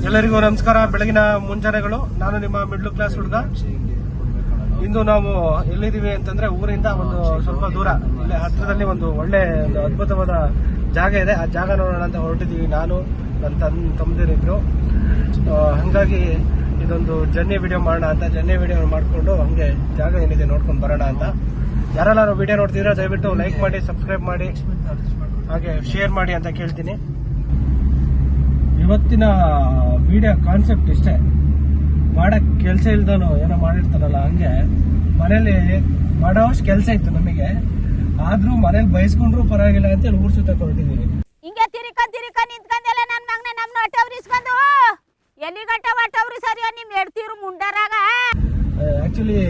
ಎಲ್ಲರಿಗೂ ನಮಸ್ಕಾರ. ಬೆಳಗಿನ ಮುಂಜಾನೆಗಳು. ನಾನು ನಿಮ್ಮ ಮಿಡ್ಲ್ ಕ್ಲಾಸ್ ಹುಡುಗ. ಇಂದು ನಾವು ಎಲ್ಲಿದ್ದೀವಿ ಅಂತಂದ್ರೆ ಊರಿಂದ ಒಂದು ಸ್ವಲ್ಪ ದೂರ, ಇಲ್ಲೇ ಹತ್ತಿರದಲ್ಲಿ ಒಂದು ಒಳ್ಳೆ ಅದ್ಭುತವಾದ ಜಾಗ ಇದೆ. ಆ ಜಾಗ ನೋಡೋಣ ಅಂತ ಹೊರಟಿದ್ದೀವಿ, ನಾನು ನನ್ನ ತಮ್ಮದಿರಿಬ್ರು. ಹಂಗಾಗಿ ಇದೊಂದು ಜರ್ನಿ ವಿಡಿಯೋ ಮಾಡೋಣ ಅಂತ ಜರ್ನಿ ವಿಡಿಯೋ ಮಾಡಿಕೊಂಡು ಹಂಗೆ ಜಾಗ ಏನಿದೆ ನೋಡ್ಕೊಂಡು ಬರೋಣ ಅಂತ. ಯಾರೆಲ್ಲರೂ ವಿಡಿಯೋ ನೋಡ್ತಿದ್ರೆ ದಯವಿಟ್ಟು ಲೈಕ್ ಮಾಡಿ, ಸಬ್ಸ್ಕ್ರೈಬ್ ಮಾಡಿ, ಹಾಗೆ ಶೇರ್ ಮಾಡಿ ಅಂತ ಕೇಳ್ತೀನಿ. ಇವತ್ತಿನ ವಿಡಿಯೋ ಕಾನ್ಸೆಪ್ಟ್ ಇಷ್ಟೇ. ಮಾಡಕ್ ಕೆಲಸ ಇಲ್ದನು ಏನೋ ಮಾಡಿರ್ತಾರಲ್ಲ, ಹಂಗೆ ಮನೇಲಿ ಮಾಡೋಷ್ಟು ಕೆಲಸ ಇತ್ತು ನಮಗೆ. ಆದ್ರೂ ಮನೇಲಿ ಬಯಸ್ಕೊಂಡ್ರು ಪರವಾಗಿಲ್ಲ ಅಂತ ಊರ್ ಸುತ್ತ ಹೊರಟಿದೀವಿ. ಹಿಂಗೆ ತಿರಿಕ ನಿಂತ್ಕೊಂಡೆಲ್ಲ ನನ್ನ ಮಗನ ನಮ್ಮ ಟವರಿಸ್ಕೊಂಡು ಎಲ್ಲಿ ಗಂಟ ಟವರಿ ಸರಿಯೋ ನಿಮ್ ಎಡ್ತೀರು ಮುಂಡರಾಗ. ಆಕ್ಚುಲಿ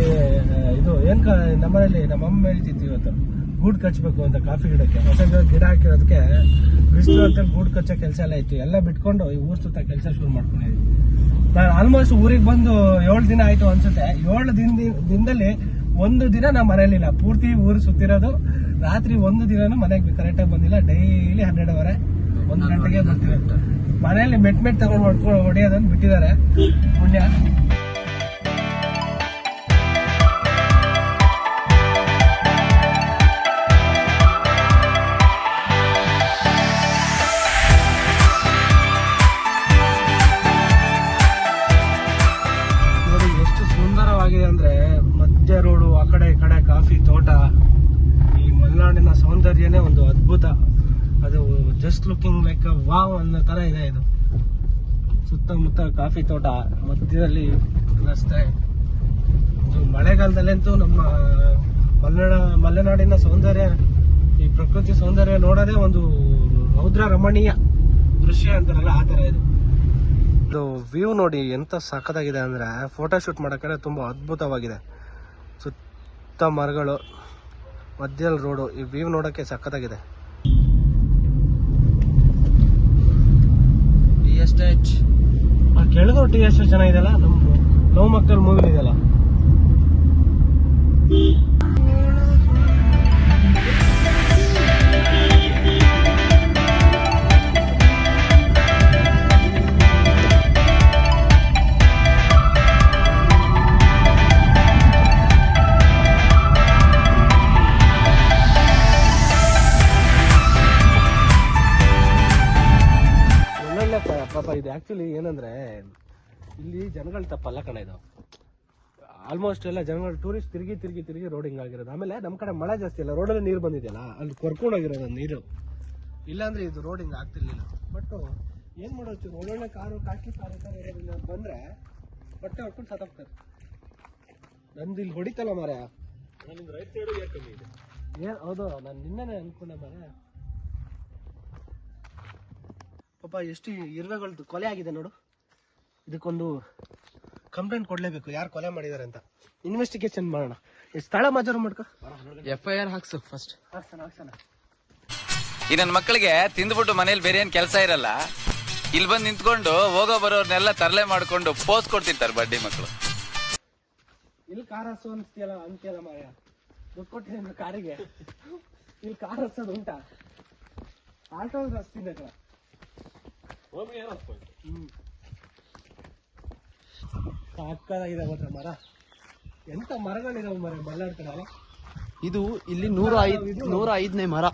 ಇದು ಏನ್ ನಮ್ಮನೇಲಿ ನಮ್ಮಮ್ಮ ಹೇಳ್ತಿತ್ತು ಇವತ್ತು ಗೂಡ್ ಕಚ್ಚಬೇಕು ಅಂತ ಕಾಫಿ ಗಿಡಕ್ಕೆ. ಹೊಸ ಗಿಡ ಹಾಕಿರೋದಕ್ಕೆ ಬಿಸಿಲು ಅಂತ ಗೂಡ್ ಕಚ್ಚೋ ಕೆಲಸ ಎಲ್ಲ ಇತ್ತು. ಎಲ್ಲ ಬಿಟ್ಕೊಂಡು ಈ ಊರ್ ಸುತ್ತ ಕೆಲಸ ಶುರು ಮಾಡ್ಕೊಂಡಿದ್ವಿ. ನಾನು ಆಲ್ಮೋಸ್ಟ್ ಊರಿಗೆ ಬಂದು 7 ದಿನ ಆಯ್ತು ಅನ್ಸುತ್ತೆ. 7 ದಿನದಲ್ಲಿ ಒಂದು ದಿನ ನಾ ಮನೇಲಿಲ್ಲ. ಪೂರ್ತಿ ಊರು ಸುತ್ತಿರೋದು. ರಾತ್ರಿ ಒಂದು ದಿನನೂ ಮನೆಗೆ ಕರೆಕ್ಟಾಗಿ ಬಂದಿಲ್ಲ. ಡೈಲಿ 12:30 1 ಗಂಟೆಗೆ ಬರ್ತಿರೋದು. ಮನೆಯಲ್ಲಿ ಮೆಟ್ ತಗೊಂಡು ಹೊಡ್ಕೊಂಡು ಹೊಡೆಯೋದನ್ನು ಬಿಟ್ಟಿದ್ದಾರೆ. ಪುಣ್ಯ. ಅಂದ್ರೆ ಮಧ್ಯ ರೋಡು, ಆ ಕಡೆ ಈ ಕಡೆ ಕಾಫಿ ತೋಟ. ಈ ಮಲೆನಾಡಿನ ಸೌಂದರ್ಯನೇ ಒಂದು ಅದ್ಭುತ. ಅದು ಜಸ್ಟ್ ಲುಕಿಂಗ್ ಲೈಕ್ ವಾವ್ ಅನ್ನೋ ತರ ಇದೆ. ಇದು ಸುತ್ತಮುತ್ತ ಕಾಫಿ ತೋಟ, ಮಧ್ಯದಲ್ಲಿ ರಸ್ತೆ. ಮಳೆಗಾಲದಲ್ಲಂತೂ ನಮ್ಮ ಮಲೆನಾಡಿನ ಸೌಂದರ್ಯ, ಈ ಪ್ರಕೃತಿ ಸೌಂದರ್ಯ ನೋಡೋದೇ ಒಂದು ರೌದ್ರ ರಮಣೀಯ ದೃಶ್ಯ ಅಂತಾರಲ್ಲ, ಆ ತರ ಇದು. ಇದು ವ್ಯೂ ನೋಡಿ ಎಂತ ಸಖತ್ತಾಗಿದೆ ಅಂದ್ರೆ, ಫೋಟೋ ಶೂಟ್ ಮಾಡೋಕೆ ತುಂಬಾ ಅದ್ಭುತವಾಗಿದೆ. ಸುತ್ತ ಮರಗಳು, ಮಧ್ಯದಲ್ಲಿ ರೋಡು. ಈ ವ್ಯೂ ನೋಡಕ್ಕೆ ಸಖತ್ತಾಗಿದೆ. ಟಿ ಎಸ್ಟೇಟ್ ಕೆಳಗಡೆ ಟಿ ಎಸ್ಟೇಟ್ ಚೆನ್ನಾಗಿದೆಯಲ್ಲ. ನಮ್ಮ ಲವ್ ಮಕ್ಕಳ ಮೂವಿ ಇದೆಯಲ್ಲ. ಪಾಪ ಇದು ಆಕ್ಚುಲಿ ಏನಂದ್ರೆ, ಇಲ್ಲಿ ಜನಗಳು ತಪ್ಪಲ್ಲ ಕಣ. ಇದು ಆಲ್ಮೋಸ್ಟ್ ಎಲ್ಲ ಜನಗಳು ಟೂರಿಸ್ಟ್ ತಿರುಗಿ ರೋಡ್ ಹಿಂಗಾಗಿರೋದು. ಆಮೇಲೆ ನಮ್ಮ ಕಡೆ ಮಳೆ ಜಾಸ್ತಿ ಅಲ್ಲ, ರೋಡಲ್ಲಿ ನೀರು ಬಂದಿದೆಯಲ್ಲ, ಅಲ್ಲಿ ಕೊರ್ಕೊಂಡೋಗಿರೋದು ನೀರು. ಇಲ್ಲಾಂದ್ರೆ ಇದು ರೋಡ್ ಹಿಂಗೆ ಆಗ್ತಿರ್ಲಿಲ್ಲ. ಬಟ್ ಏನ್ ಮಾಡೋದು, ಒಳ್ಳೊಳ್ಳೆ ಕಾರು, ಕಾಸ್ಟ್ಲಿ ಕಾರು ಬಂದ್ರೆ ಬಟ್ಟೆ ಹೊಡ್ಕೊಂಡು ಸತ್ತಾಗ್ತಾರೆ. ನಂದು ಇಲ್ಲಿ ಹೊಡಿತಲ್ಲ ಮಾರ್ಯ. ರೈಟ್ ಸೈಡ್ ಏರ್ ಕಮ್ಮಿ ಇದೆ. ಹೌದು, ನಾನು ನಿನ್ನೆ ಅನ್ಕೊಂಡೆ ಮಾರ್ಯ. ಪಾಪ ಎಷ್ಟು ಇರುವೆಗಳದ್ದು ಕೊಲೆ ಆಗಿದೆ ನೋಡು. ಇದಕ್ಕೊಂದು ಕಂಪ್ಲೇಂಟ್ ಕೊಡ್ಲೇಬೇಕು, ಯಾರು ಕೊಲೆ ಮಾಡಿದಾರೆ ಅಂತ. ಇನ್ವೆಸ್ಟಿಗೇಷನ್ ಮಾಡೋಣ. ಸ್ಥಳ ಮಾಜಾರು ಮಾಡ್ಕೊ, FIR ಹಾಕ್ಸು ಫಸ್ಟ್. ಹಾಕ್ಸಣ. ಈ ನನ್ನ ಮಕ್ಕಳಿಗೆ ತಿಂದ್ಬಿಟ್ಟು ಮನೇಲಿ ಬೇರೆ ಏನ್ ಕೆಲಸ ಇರಲ್ಲ, ಇಲ್ಲಿ ಬಂದು ನಿಂತ್ಕೊಂಡು ಹೋಗೋ ಬರೋರ್ನೆಲ್ಲ ತರಲೆ ಮಾಡ್ಕೊಂಡು ಪೋಸ್ ಕೊಡ್ತಿರ್ತಾರೆ ಬಡ್ಡಿ ಮಕ್ಕಳು. ಇಲ್ಲಿ ಕಾರ್ ಹಸು ಅಂತೀಯಲ್ಲ ಮಾಯ. ದುಡ್ಡು ಕೊಟ್ಟಿದ್ದೀನಿ ಕಾರಿಗೆ. ಇಲ್ಲಿ ಕಾರ್ ಹಸೋದು ಉಂಟಾ? ಆಟೋ ಹಸ್ತೀನಿ ಅಕ್ಕ. ಸಾಕಾಗಿದೆ ಮಾತ್ರ ಮರ. ಎಂತ ಮರಗಳಿದಾವೆ ಮರ ಮಲ್ನಾಡ್ ಕಡೆ. ಇದು ಇಲ್ಲಿ 105ನೇ ಮರ.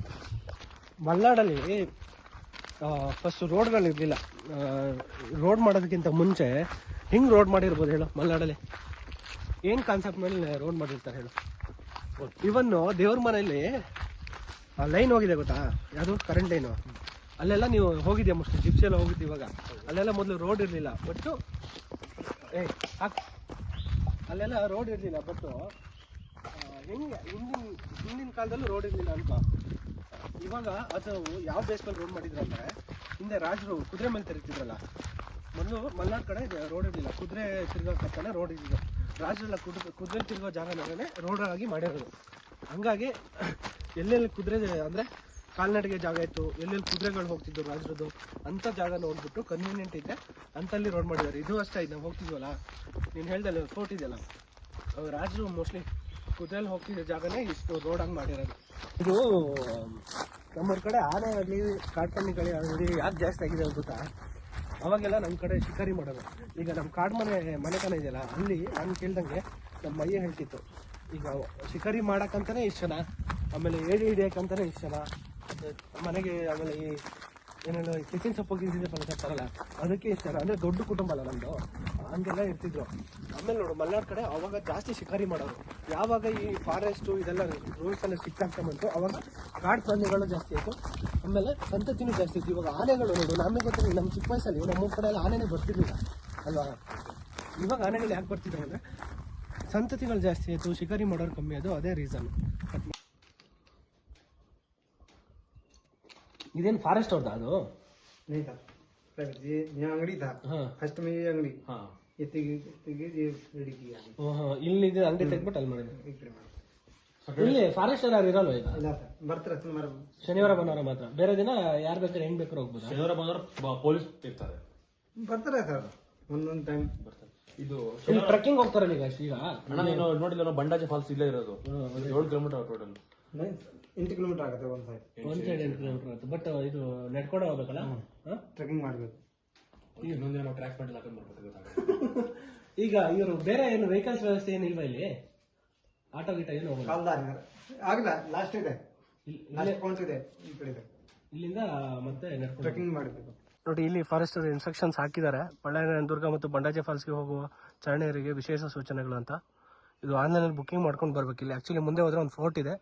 ಮಲ್ನಾಡಲ್ಲಿ ಫಸ್ಟ್ ರೋಡ್ಗಳಿರ್ಲಿಲ್ಲ. ರೋಡ್ ಮಾಡೋದಕ್ಕಿಂತ ಮುಂಚೆ ಹಿಂಗ್ ರೋಡ್ ಮಾಡಿರ್ಬೋದು ಹೇಳು. ಮಲ್ನಾಡಲ್ಲಿ ಏನ್ ಕಾನ್ಸೆಪ್ಟ್ ಮೇಲೆ ರೋಡ್ ಮಾಡಿರ್ತಾರೆ ಹೇಳು. ಇವನ್ ದೇವ್ರ ಮನೆಯಲ್ಲಿ ಲೈನ್ ಹೋಗಿದೆ ಗೊತ್ತಾ, ಯಾವುದು ಕರೆಂಟ್ ಲೈನು. ಅಲ್ಲೆಲ್ಲ ನೀವು ಹೋಗಿದ್ಯಾ ಮೋಸ್ಟ್ಲಿ, ಜಿಪ್ಸಿ ಎಲ್ಲ ಹೋಗಿದ್ದೆ. ಇವಾಗ ಅಲ್ಲೆಲ್ಲ ಮೊದಲು ರೋಡ್ ಇರಲಿಲ್ಲ. ಬಟ್ಟು ಅಲ್ಲೆಲ್ಲ ರೋಡ್ ಇರಲಿಲ್ಲ. ಬಟ್ಟು ಹೆಂಗೆ ಹಿಂದಿನ ಕಾಲದಲ್ಲೂ ರೋಡ್ ಇರಲಿಲ್ಲ ಅನ್ಕೋ. ಇವಾಗ ಅದು ಯಾವ ಬೇಸ್ ಮೇಲೆ ರೋಡ್ ಮಾಡಿದ್ರು ಅಂದರೆ, ಹಿಂದೆ ರಾಜರು ಕುದುರೆ ಮೇಲೆ ತಿರುಗ್ತಿದ್ರಲ್ಲ. ಮೊದಲು ಮಲ್ನಾಡ್ ಕಡೆ ರೋಡ್ ಇರಲಿಲ್ಲ. ಕುದುರೆ ತಿರ್ಗೋಕತ್ತಾನೆ ರೋಡ್ ಇದ್ದಿದ್ದು. ರಾಜರೆಲ್ಲ ಕುದುರೆ ತಿರುಗೋ ಜಾಗನೇ ರೋಡ್ ಆಗಿ ಮಾಡಿರೋದು. ಹಂಗಾಗಿ ಎಲ್ಲೆಲ್ಲಿ ಕುದುರೆ ಅಂದರೆ ಕಾಲ್ನಡಿಗೆ ಜಾಗ ಇತ್ತು, ಎಲ್ಲೆಲ್ಲಿ ಕುದುರೆಗಳು ಹೋಗ್ತಿದ್ದು ರಾಜರದ್ದು, ಅಂಥ ಜಾಗ ನೋಡ್ಬಿಟ್ಟು ಕನ್ವೀನಿಯೆಂಟ್ ಇದೆ ಅಂತಲ್ಲಿ ರೋಡ್ ಮಾಡಿದ್ದಾರೆ. ಇದು ಅಷ್ಟೇ. ಇದು ನಾವು ಹೋಗ್ತಿದ್ವಲ್ಲ, ನೀನು ಹೇಳ್ದಲ್ಲ ಫೋರ್ಟ್ ಇದೆಯಲ್ಲ, ರಾಜರು ಮೋಸ್ಟ್ಲಿ ಕುದುರೆಯಲ್ಲಿ ಹೋಗ್ತಿದ್ದ ಜಾಗನೇ ಇಷ್ಟು ರೋಡ್ ಹಂಗೆ ಮಾಡಿರೋದು. ಇದು ನಮ್ಮೂರ ಕಡೆ ಆನೆ ಆಗಲಿ ಕಾಡ್ಪನ್ನಿಗಳೇ ಆಗಲಿ ಯಾಕೆ ಜಾಸ್ತಿ ಆಗಿದೆ ಗೊತ್ತಾ? ಅವಾಗೆಲ್ಲ ನಮ್ಮ ಕಡೆ ಶಿಕಾರಿ ಮಾಡೋದು. ಈಗ ನಮ್ಮ ಕಾಡು ಮನೆತನ ಇದೆಯಲ್ಲ, ಅಲ್ಲಿ ನಾನು ಕೇಳ್ದಂಗೆ ನಮ್ಮ ಮೈಯ ಹೇಳ್ತಿತ್ತು, ಈಗ ಶಿಕಾರಿ ಮಾಡೋಕ್ಕಂತಲೇ ಇಷ್ಟು ಜನ, ಆಮೇಲೆ ಏಡಿ ಹಿಡಿಯೋಕ್ಕಂತಲೇ ಇಷ್ಟು ಜನ ಮನೆಗೆ, ಆಮೇಲೆ ಈ ಏನೇನು ಕಿಚನ್ ಸೊಪ್ಪು ಬರ್ತಾರಲ್ಲ ಅದಕ್ಕೆ ಇಷ್ಟ ಜನ, ಅಂದರೆ ದೊಡ್ಡ ಕುಟುಂಬ ಅಲ್ಲ ನಮ್ಮದು, ಹಂಗೆಲ್ಲ ಇರ್ತಿದ್ರು. ಆಮೇಲೆ ನೋಡು ಮಲೆನಾಡು ಕಡೆ ಅವಾಗ ಜಾಸ್ತಿ ಶಿಕಾರಿ ಮಾಡೋರು. ಯಾವಾಗ ಈ ಫಾರೆಸ್ಟು ಇದೆಲ್ಲ ರೂಲ್ಸ್ ಎಲ್ಲ ಸ್ಟ್ರಿಕ್ಟ್ ಆಗ್ತಾ ಬಂತು ಅವಾಗ ಕಾಡು ಪ್ರಾಣಿಗಳು ಜಾಸ್ತಿ ಆಯಿತು, ಆಮೇಲೆ ಸಂತತಿನೂ ಜಾಸ್ತಿ ಇತ್ತು. ಇವಾಗ ಆನೆಗಳು ನೋಡು, ನಮಗೆ ಗೊತ್ತಿಲ್ಲ, ನಮ್ಮ ಚಿಕ್ಕ ವಯಸ್ಸಲ್ಲಿ ನಮ್ಮ ಕಡೆ ಎಲ್ಲ ಆನೆನೇ ಬರ್ತಿರ್ಲಿಲ್ಲ ಅಲ್ವಾ. ಇವಾಗ ಆನೆಗಳು ಯಾಕೆ ಬರ್ತಿದ್ರು ಅಂದರೆ ಸಂತತಿಗಳು ಜಾಸ್ತಿ ಆಯಿತು, ಶಿಕಾರಿ ಮಾಡೋರು ಕಮ್ಮಿ, ಅದು ಅದೇ ರೀಸನ್. ಇದೇನು ಫಾರೆಸ್ಟ್ ಅವ್ರದ್ದು ಅದು? नहीं था यहाँ अंगड़ी था फर्स्ट में ये अंगड़ी ये रेडी किया ಇಲ್ಲಿ ಇದೆ ಅಂಗಡಿ ತೆಗ್ಬಿಟ್ಟು ಅಲ್ಲಿ ಮಾಡಿದ್ರು. ಇಲ್ಲಿ ಫಾರೆಸ್ಟ್ ಯಾರು ಇರಲ್ವ ಈಗ? ಇಲ್ಲ ಸರ್, ಬರ್ತಾರೆ ಶನಿವಾರ ಭಾನುವಾರ ಮಾತ್ರ, ಬೇರೆ ದಿನ ಯಾರು ಬೇಕಾದ್ರೆ ಹೆಂಗ್ ಬೇಕಾದ್ರೆ ಹೋಗ್ಬೋದು. ಶನಿವಾರ ಬಂದ್ರೆ ಪೊಲೀಸ್ ಇರ್ತಾರೆ, ಬರ್ತಾರೆ ಸರ್, ಒಂದೊಂದು ಟೈಮ್ ಬರ್ತಾರೆ. ಇದು ಟ್ರೆಕ್ಕಿಂಗ್ ಹೋಗ್ತಾರಲ್ಲ ಈಗ ಈಗ ಅಣ್ಣ ನೀನು ನೋಡಿಲ್ಲ, ಬಂಡಾಜೆ ಫಾಲ್ಸ್ ಇಲ್ಲೇ ಇರೋದು, 7 ಕಿಲೋಮೀಟರ್ ಟೋಟಲ್. 8 ಕಿಲೋಮೀಟರ್ ಆಗುತ್ತೆ ಒಂದು ಸೈಡ್, ಒಂದ್ ಸೈಡ್ 8 ಕಿಲೋಮೀಟರ್ ಆಗುತ್ತೆ. ಬಟ್ ಇದು ನಡ್ಕೊಂಡು ಹೋಗ್ಬೇಕಲ್ಲ, ಟ್ರೆಕ್ಕಿಂಗ್ ಮಾಡಬೇಕು. ಇನ್ನೊಂದೇನೋ ಟ್ರ್ಯಾಕ್ ಮಾಡಿ ಹಾಕೊಂಡು ಬರ್ಬೇಕು. ಈಗ ಇವರು ಬೇರೆ ಏನು ವೆಹಿಕಲ್ಸ್ ವ್ಯವಸ್ಥೆ ಏನಿಲ್ವಾ ಇಲ್ಲಿ? ಆಟೋ ಗೀಟ ಏನು ಹೋಗಲ್ಲ? ಕಾಲ್ದಾರ ಆಗಲ್ಲ, ಲಾಸ್ಟ್ ಇದೆ, ಲಾಸ್ಟ್ ಪಾಯಿಂಟ್ ಇದೆ ಈ ಕಡೆ ಇದೆ. ಇಲ್ಲಿಂದ ಮತ್ತೆ ನಡ್ಕೊಂಡು ಟ್ರೆಕ್ಕಿಂಗ್ ಮಾಡಬೇಕು. ನೋಡಿ, ಇಲ್ಲಿ ಫಾರೆಸ್ಟ್ ಇನ್ಸ್ಟ್ರಕ್ಷನ್ಸ್ ಹಾಕಿದ್ದಾರೆ. ಬಳ್ಳಾರಿ ದುರ್ಗ ಮತ್ತು ಬಂಡಾಜೆ ಫಾಲ್ಸ್ಗೆ ಹೋಗುವ ಚಾರಣೀಯರಿಗೆ ವಿಶೇಷ ಸೂಚನೆಗಳು ಅಂತ. ಇದು ಆನ್ಲೈನಲ್ಲಿ ಬುಕ್ಕಿಂಗ್ ಮಾಡ್ಕೊಂಡು ಬರ್ಬೇಕು. ಇಲ್ಲಿ ಆ್ಯಕ್ಚುಲಿ ಮುಂದೆ ಹೋದ್ರೆ ಒಂದು ಫೋರ್ಟ್ ಇದೆ,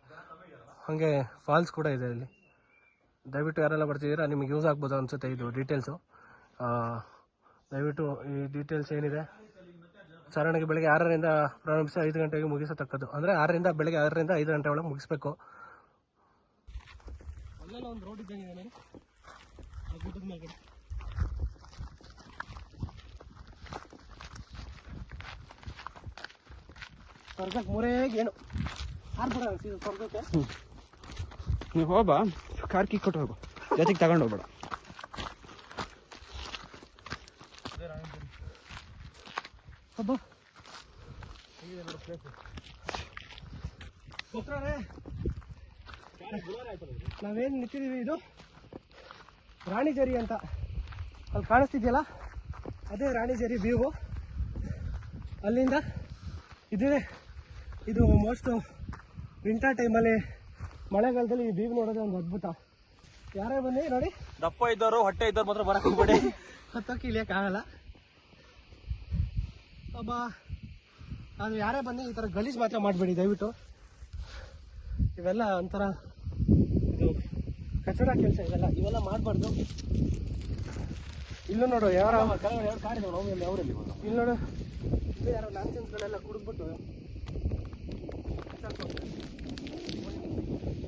ಹಾಗೆ ಫಾಲ್ಸ್ ಕೂಡ ಇದೆ ಇಲ್ಲಿ. ದಯವಿಟ್ಟು ಯಾರೆಲ್ಲ ಬರ್ತಿದ್ದೀರಾ ನಿಮಗೆ ಯೂಸ್ ಆಗ್ಬೋದು ಅನಿಸುತ್ತೆ ಇದು ಡೀಟೇಲ್ಸು. ದಯವಿಟ್ಟು ಈ ಡೀಟೇಲ್ಸ್ ಏನಿದೆ ಚಾರಣೆಗೆ ಬೆಳಗ್ಗೆ 6ರಿಂದ ಪ್ರಾರಂಭಿಸಿ 5 ಗಂಟೆಗೆ ಮುಗಿಸತಕ್ಕದ್ದು. ಅಂದರೆ ಬೆಳಗ್ಗೆ 6ರಿಂದ 5 ಗಂಟೆ ಒಳಗೆ ಮುಗಿಸ್ಬೇಕು. ಅಲ್ಲೆಲ್ಲ ಒಂದು ರೋಡ್ ಇದ್ದಂಗೆ ಗುಡ್ಡದ ಮೇಲ್ಗಡೆ. ಸ್ವರ್ಗಕ್ಕೆ ಮೂರೇಗೆ ಏನು ಆರ್ಬಿಡ ಸ್ವರ್ಗಕ್ಕೆ. ನೀವು ಹೋಗ್ಬಾ, ಕಾರ್ ಕೀ ಕೊಟ್ಟು ಹೋಗು, ಜೊತೆಗೆ ತಗೊಂಡು ಹೋಗ್ಬೇಡ. ನಾವೇನು ನಿಂತಿದ್ದೀವಿ, ಇದು ರಾಣಿಜರಿ ಅಂತ ಅಲ್ಲಿ ಕಾಣಿಸ್ತಿದೆಯಲ್ಲ, ಅದೇ ರಾಣಿಜರಿ ವ್ಯೂ. ಅಲ್ಲಿಂದ ಇದು ಮೋಸ್ಟ್ ವಿಂಟರ್ ಟೈಮಲ್ಲಿ, ಮಳೆಗಾಲದಲ್ಲಿ ಈ ವ್ಯೂ ನೋಡೋದೇ ಒಂದು ಅದ್ಭುತ. ಯಾರೇ ಬನ್ನಿ ನೋಡಿ, ದಪ್ಪ ಇದ್ದವರು ಹೊಟ್ಟೆ ಇದ್ದವ್ರು ಮಾತ್ರ ಬರಕ್ ಹೋಗ್ಬೇಡಿ, ಹತ್ತೋಕೆ ಇಳಿಯೋಕ್ಕಾಗಲ್ಲ. ಒಬ್ಬ ಅದು ಯಾರೇ ಬನ್ನಿ ಈ ಥರ ಗಲೀಜು ಮಾತ್ರ ಮಾಡಬೇಡಿ ದಯವಿಟ್ಟು. ಇವೆಲ್ಲ ಒಂಥರ ಇದು ಕಚಡ ಕೆಲಸ, ಇವೆಲ್ಲ ಮಾಡಬಾರ್ದು. ಇಲ್ಲೂ ನೋಡು ಯಾರು ಇಲ್ಲಿ ನೋಡು, ಯಾರೋ ಲಾನ್ಸೆನ್ಸ್ಗಳೆಲ್ಲ ಕುಡಿದ್ಬಿಟ್ಟು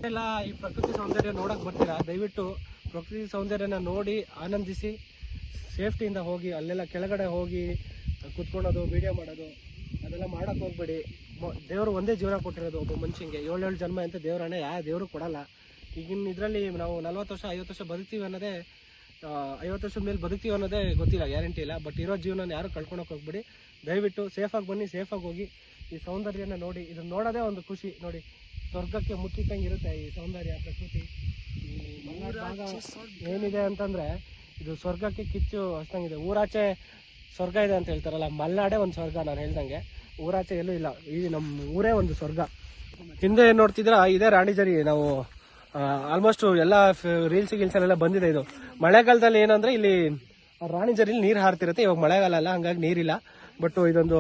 ಎಲ್ಲ ಈ ಪ್ರಕೃತಿ ಸೌಂದರ್ಯ ನೋಡಕ್ಕೆ ಬರ್ತೀರಾ, ದಯವಿಟ್ಟು ಪ್ರಕೃತಿ ಸೌಂದರ್ಯನ ನೋಡಿ ಆನಂದಿಸಿ ಸೇಫ್ಟಿಯಿಂದ ಹೋಗಿ. ಅಲ್ಲೆಲ್ಲ ಕೆಳಗಡೆ ಹೋಗಿ ಕುತ್ಕೊಳ್ಳೋದು, ವಿಡಿಯೋ ಮಾಡೋದು ಅದೆಲ್ಲ ಮಾಡೋಕ್ಕೆ ಹೋಗ್ಬೇಡಿ. ದೇವರು ಒಂದೇ ಜೀವನ ಕೊಟ್ಟಿರೋದು ಒಬ್ಬ ಮನುಷ್ಯನಿಗೆ, 7 ಜನ್ಮ ಅಂತ ದೇವರನ್ನೇ ಯಾವ ದೇವರು ಕೊಡಲ್ಲ. ಈಗಿನ ಇದರಲ್ಲಿ ನಾವು 40 ವರ್ಷ 50 ವರ್ಷ ಬದುಕ್ತೀವಿ ಅನ್ನೋದೇ, 50 ವರ್ಷದ ಮೇಲೆ ಬದುಕ್ತೀವಿ ಅನ್ನೋದೇ ಗೊತ್ತಿಲ್ಲ, ಗ್ಯಾರಂಟಿ ಇಲ್ಲ. ಬಟ್ ಇರೋ ಜೀವನ ಯಾರು ಕಳ್ಕೊಳಕ್ಕೆ ಹೋಗ್ಬೇಡಿ. ದಯವಿಟ್ಟು ಸೇಫಾಗಿ ಬನ್ನಿ, ಸೇಫಾಗಿ ಹೋಗಿ ಈ ಸೌಂದರ್ಯನ ನೋಡಿ. ಇದನ್ನ ನೋಡೋದೇ ಒಂದು ಖುಷಿ. ನೋಡಿ, ಸ್ವರ್ಗಕ್ಕೆ ಮುಟ್ಟಿದ್ದಂಗೆ ಇರುತ್ತೆ ಈ ಸೌಂದರ್ಯ, ಪ್ರಕೃತಿ. ಈ ಮಲೆನಾಡು ಭಾಗ ಏನಿದೆ ಅಂತಂದರೆ ಇದು ಸ್ವರ್ಗಕ್ಕೆ ಕಿಚ್ಚು ಹಚ್ದಂಗಿದೆ. ಊರಾಚೆ ಸ್ವರ್ಗ ಇದೆ ಅಂತ ಹೇಳ್ತಾರಲ್ಲ, ಮಲೆನಾಡೇ ಒಂದು ಸ್ವರ್ಗ. ನಾನು ಹೇಳ್ದಂಗೆ ಊರಾಚೆ ಎಲ್ಲೂ ಇಲ್ಲ, ಈ ನಮ್ಮ ಊರೇ ಒಂದು ಸ್ವರ್ಗ. ಹಿಂದೆ ಏನು ನೋಡ್ತಿದ್ರ, ಇದೇ ರಾಣಿಜರಿ. ನಾವು ಆಲ್ಮೋಸ್ಟ್ ಎಲ್ಲ ರೀಲ್ಸ್ ಗೀಲ್ಸಲ್ಲೆಲ್ಲ ಬಂದಿದೆ. ಇದು ಮಳೆಗಾಲದಲ್ಲಿ ಏನಂದರೆ ಇಲ್ಲಿ ರಾಣಿಜರಿಲಿ ನೀರು ಹಾರ್ತಿರುತ್ತೆ. ಇವಾಗ ಮಳೆಗಾಲ ಅಲ್ಲ, ಹಂಗಾಗಿ ನೀರಿಲ್ಲ. ಬಟ್ ಇದೊಂದು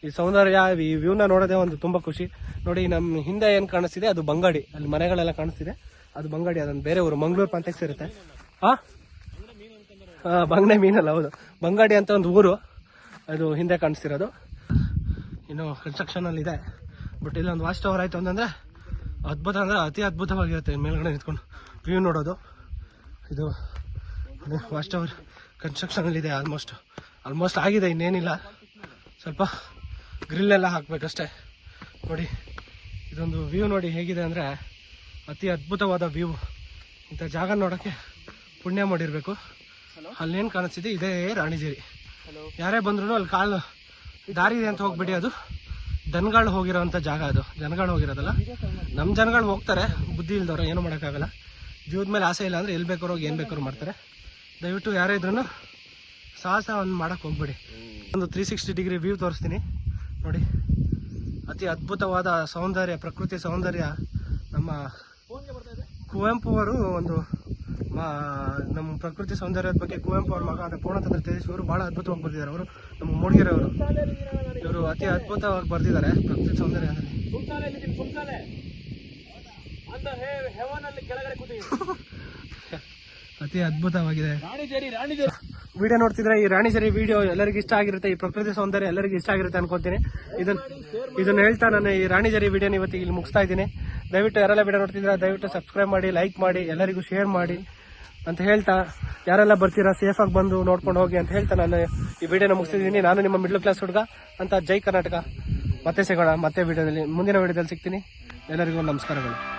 ಈ ಸೌಂದರ್ಯ, ಈ ವ್ಯೂನ ನೋಡೋದೇ ಒಂದು ತುಂಬ ಖುಷಿ. ನೋಡಿ, ನಮ್ಮ ಹಿಂದೆ ಏನು ಕಾಣಿಸ್ತಿದೆ ಅದು ಬಂಗಾಡಿ, ಅಲ್ಲಿ ಮನೆಗಳೆಲ್ಲ ಕಾಣಿಸ್ತಿದೆ, ಅದು ಬಂಗಾಡಿ. ಅದೊಂದು ಬೇರೆ ಊರು, ಮಂಗಳೂರು ಕಾಂಟೆಕ್ಸ್ ಇರುತ್ತೆ. ಬಂಗಡೆ ಮೀನಲ್ಲ, ಹೌದು, ಬಂಗಾಡಿ ಅಂತ ಒಂದು ಊರು, ಅದು ಹಿಂದೆ ಕಾಣಿಸ್ತಿರೋದು. ಇನ್ನು ಕನ್ಸ್ಟ್ರಕ್ಷನಲ್ಲಿ ಇದೆ. ಬಟ್ ಇಲ್ಲೊಂದು ವಾಚ್ ಟವರ್ ಆಯಿತು ಅಂತಂದರೆ ಅದ್ಭುತ, ಅಂದರೆ ಅತಿ ಅದ್ಭುತವಾಗಿರುತ್ತೆ ಮೇಲ್ಗಡೆ ನಿಂತ್ಕೊಂಡು ವ್ಯೂ ನೋಡೋದು. ಇದು ವಾಚ್ ಟವರ್ ಕನ್ಸ್ಟ್ರಕ್ಷನಲ್ಲಿದೆ, ಆಲ್ಮೋಸ್ಟ್ ಆಗಿದೆ, ಇನ್ನೇನಿಲ್ಲ. ಸ್ವಲ್ಪ ಗ್ರಿಲ್ಲೆಲ್ಲ ಹಾಕಬೇಕಷ್ಟೇ. ನೋಡಿ, ಇದೊಂದು ವ್ಯೂ ನೋಡಿ ಹೇಗಿದೆ ಅಂದರೆ ಅತಿ ಅದ್ಭುತವಾದ ವ್ಯೂ. ಇಂಥ ಜಾಗ ನೋಡೋಕ್ಕೆ ಪುಣ್ಯ ಮಾಡಿರಬೇಕು. ಅಲ್ಲೇನು ಕಾಣಿಸ್ತಿದೆ ಇದೇ ರಾಣಿಜೇರಿ. ಯಾರೇ ಬಂದ್ರು ಅಲ್ಲಿ ಕಾಲು ದಾರಿ ಇದೆ ಅಂತ ಹೋಗ್ಬಿಡಿ, ಅದು ದನಗಳು ಹೋಗಿರೋಂಥ ಜಾಗ. ಅದು ಜನಗಳು ಹೋಗಿರೋದಲ್ಲ, ನಮ್ಮ ಜನಗಳು ಹೋಗ್ತಾರೆ, ಬುದ್ಧಿ ಇಲ್ದವ್ರು, ಏನೂ ಮಾಡೋಕ್ಕಾಗಲ್ಲ. ಜೀವದ ಮೇಲೆ ಆಸೆ ಇಲ್ಲ ಅಂದರೆ ಎಲ್ಲಿ ಬೇಕಾದ್ರು ಹೋಗಿ ಏನು ಬೇಕಾದ್ರು ಮಾಡ್ತಾರೆ. ದಯವಿಟ್ಟು ಯಾರೇ ಇದ್ರೂ ಸಾಹಸವನ್ನು ಮಾಡಕ್ಕೆ ಹೋಗ್ಬೇಡಿ. ಒಂದು 360 ಡಿಗ್ರಿ ವ್ಯೂ ತೋರಿಸ್ತೀನಿ ನೋಡಿ. ಅತಿ ಅದ್ಭುತವಾದ ಸೌಂದರ್ಯ, ಪ್ರಕೃತಿ ಸೌಂದರ್ಯ. ನಮ್ಮ ಕುವೆಂಪು ಅವರು ಒಂದು ನಮ್ಮ ಪ್ರಕೃತಿ ಸೌಂದರ್ಯದ ಬಗ್ಗೆ ಕುವೆಂಪು ಅವ್ರ ಮಗ ಆದ ಪೂರ್ಣಚಂದ್ರ ತೇಜಸ್ವಿ ಅವರು ಬಹಳ ಅದ್ಭುತವಾಗಿ ಬರೆದಿದ್ದಾರೆ. ಅವರು ನಮ್ಮ ಮೂಡಿಗೆರೆ ಅವರು, ಇವರು ಅತಿ ಅದ್ಭುತವಾಗಿ ಬರೆದಿದ್ದಾರೆ ಪ್ರಕೃತಿ ಸೌಂದರ್ಯ. ಅತಿ ಅದ್ಭುತವಾಗಿದೆ. ವಿಡಿಯೋ ನೋಡ್ತಿದ್ರೆ ಈ ರಾಣಿಜೇರಿ ವಿಡಿಯೋ ಎಲ್ಲರಿಗೂ ಇಷ್ಟ ಆಗಿರುತ್ತೆ, ಈ ಪ್ರಕೃತಿ ಸೌಂದರ್ಯ ಎಲ್ಲರಿಗೂ ಇಷ್ಟ ಆಗಿರುತ್ತೆ ಅನ್ಕೊಂತೀನಿ. ಇದನ್ನ ಹೇಳ್ತಾ ನಾನು ಈ ರಾಣಿಜೇರಿ ವಿಡಿಯೋನ ಇವತ್ತಿಗೆ ಇಲ್ಲಿ ಮುಗಿಸ್ತಾ ಇದ್ದೀನಿ. ದಯವಿಟ್ಟು ಯಾರೆಲ್ಲ ವಿಡಿಯೋ ನೋಡ್ತಿದ್ರೆ ದಯವಿಟ್ಟು ಸಬ್ಸ್ಕ್ರೈಬ್ ಮಾಡಿ, ಲೈಕ್ ಮಾಡಿ, ಎಲ್ಲರಿಗೂ ಶೇರ್ ಮಾಡಿ ಅಂತ ಹೇಳ್ತಾ, ಯಾರೆಲ್ಲ ಬರ್ತೀರಾ ಸೇಫ್ ಆಗಿ ಬಂದು ನೋಡ್ಕೊಂಡು ಹೋಗಿ ಅಂತ ಹೇಳ್ತಾ ನಾನು ಈ ವಿಡಿಯೋನ ಮುಗಿಸ್ತಿದ್ದೀನಿ. ನಾನು ನಿಮ್ಮ ಮಿಡ್ಲ್ ಕ್ಲಾಸ್ ಹುಡುಗ ಅಂತ ಜೈ ಕರ್ನಾಟಕ. ಮತ್ತೆ ಸಿಗೋಣ ಮತ್ತೆ ವಿಡಿಯೋದಲ್ಲಿ, ಮುಂದಿನ ವಿಡಿಯೋದಲ್ಲಿ ಸಿಗ್ತೀನಿ. ಎಲ್ಲರಿಗೂ ನಮಸ್ಕಾರಗಳು.